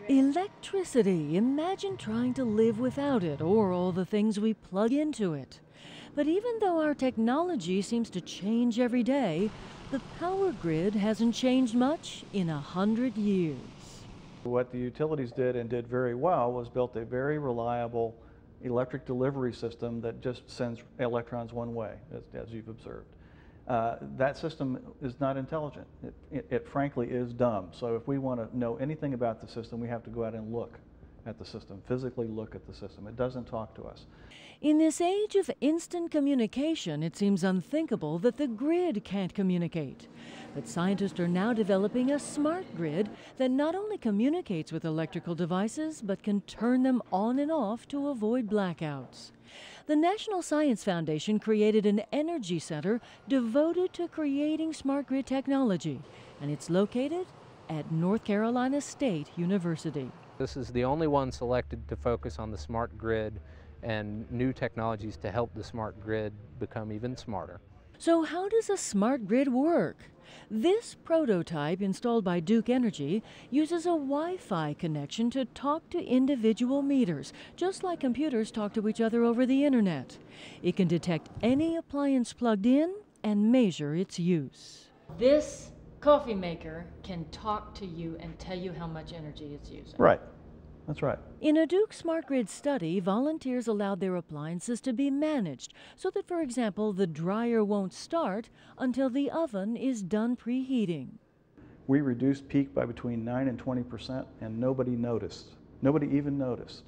Electricity. Imagine trying to live without it or all the things we plug into it. But even though our technology seems to change every day, the power grid hasn't changed much in 100 years. What the utilities did and did very well was built a very reliable electric delivery system that just sends electrons one way, as you've observed. That system is not intelligent. It frankly is dumb. So if we want to know anything about the system, we have to go out and look at the system, physically look at the system. It doesn't talk to us. In this age of instant communication, it seems unthinkable that the grid can't communicate. But scientists are now developing a smart grid that not only communicates with electrical devices, but can turn them on and off to avoid blackouts. The National Science Foundation created an energy center devoted to creating smart grid technology, and it's located at North Carolina State University. This is the only one selected to focus on the smart grid and new technologies to help the smart grid become even smarter. So how does a smart grid work? This prototype, installed by Duke Energy, uses a Wi-Fi connection to talk to individual meters, just like computers talk to each other over the internet. It can detect any appliance plugged in and measure its use. This coffee maker can talk to you and tell you how much energy it's using. Right. That's right. In a Duke Smart Grid study, volunteers allowed their appliances to be managed so that, for example, the dryer won't start until the oven is done preheating. We reduced peak by between 9 and 20%, and nobody noticed. Nobody even noticed.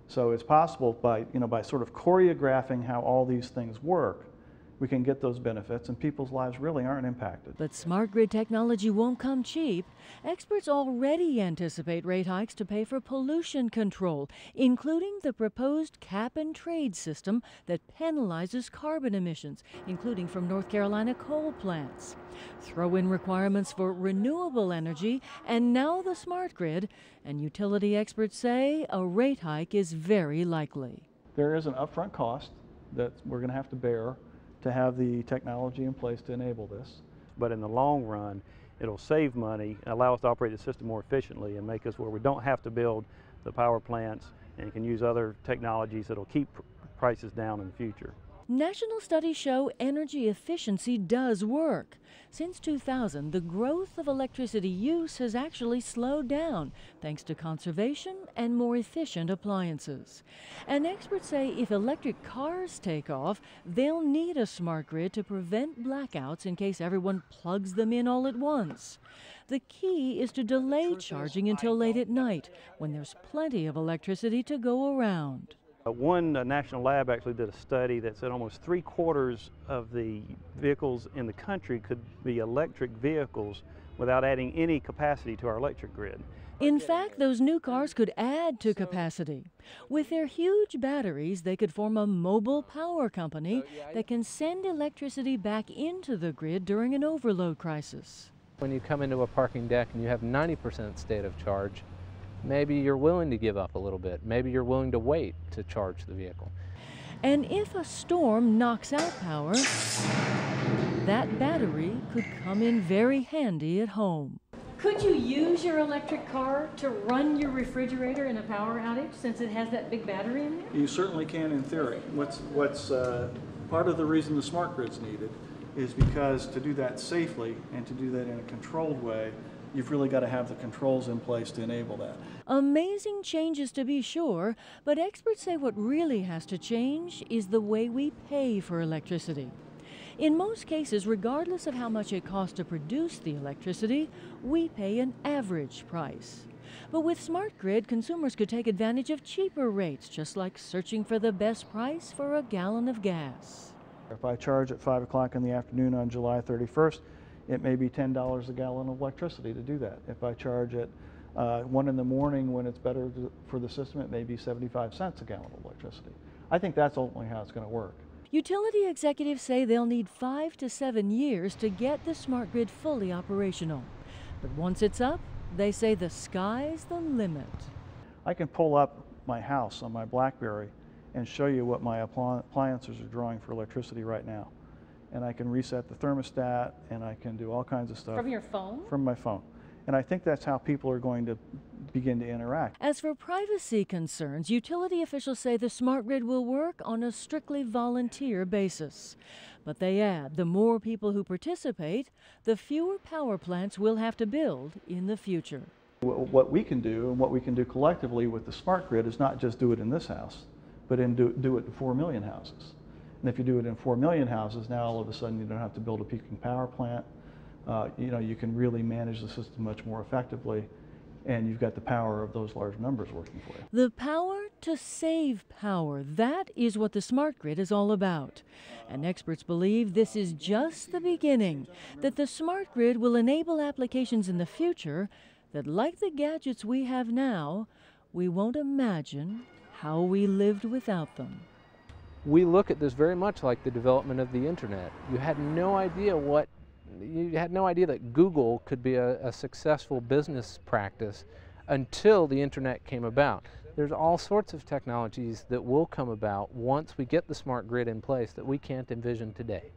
So it's possible by sort of choreographing how all these things work, we can get those benefits, and people's lives really aren't impacted. But smart grid technology won't come cheap. Experts already anticipate rate hikes to pay for pollution control, including the proposed cap-and-trade system that penalizes carbon emissions, including from North Carolina coal plants. Throw in requirements for renewable energy, and now the smart grid, and utility experts say a rate hike is very likely. There is an upfront cost that we're going to have to bear to have the technology in place to enable this. But in the long run, it'll save money, allow us to operate the system more efficiently, and make us where we don't have to build the power plants and can use other technologies that'll keep prices down in the future. National studies show energy efficiency does work. Since 2000, the growth of electricity use has actually slowed down thanks to conservation and more efficient appliances. And experts say if electric cars take off, they'll need a smart grid to prevent blackouts in case everyone plugs them in all at once. The key is to delay charging until late at night, when there's plenty of electricity to go around. One national lab actually did a study that said almost 3/4 of the vehicles in the country could be electric vehicles without adding any capacity to our electric grid. In fact, those new cars could add to capacity. With their huge batteries, they could form a mobile power company that can send electricity back into the grid during an overload crisis. When you come into a parking deck and you have 90% state of charge, maybe you're willing to give up a little bit. Maybe you're willing to wait to charge the vehicle. And if a storm knocks out power, that battery could come in very handy at home. Could you use your electric car to run your refrigerator in a power outage since it has that big battery in there? You certainly can in theory. What's part of the reason the smart grid's needed is because to do that safely and to do that in a controlled way, you've really got to have the controls in place to enable that. Amazing changes to be sure, but experts say what really has to change is the way we pay for electricity. In most cases, regardless of how much it costs to produce the electricity, we pay an average price. But with Smart Grid, consumers could take advantage of cheaper rates, just like searching for the best price for a gallon of gas. If I charge at 5 o'clock in the afternoon on July 31st, it may be $10 a gallon of electricity to do that. If I charge at 1 in the morning when it's better for the system, it may be 75 cents a gallon of electricity. I think that's ultimately how it's going to work. Utility executives say they'll need 5 to 7 years to get the smart grid fully operational. But once it's up, they say the sky's the limit. I can pull up my house on my BlackBerry and show you what my appliances are drawing for electricity right now. And I can reset the thermostat, and I can do all kinds of stuff. From your phone? From my phone. And I think that's how people are going to begin to interact. As for privacy concerns, utility officials say the smart grid will work on a strictly volunteer basis. But they add the more people who participate, the fewer power plants we'll have to build in the future. What we can do and what we can do collectively with the smart grid is not just do it in this house, but do it in 4 million houses. And if you do it in 4 million houses, now all of a sudden you don't have to build a peaking power plant. You can really manage the system much more effectively, and you've got the power of those large numbers working for you. The power to save power, that is what the smart grid is all about. And experts believe this is just the beginning, that the smart grid will enable applications in the future that, like the gadgets we have now, we won't imagine how we lived without them. We look at this very much like the development of the internet. You had no idea that Google could be a successful business practice until the internet came about. There's all sorts of technologies that will come about once we get the smart grid in place that we can't envision today.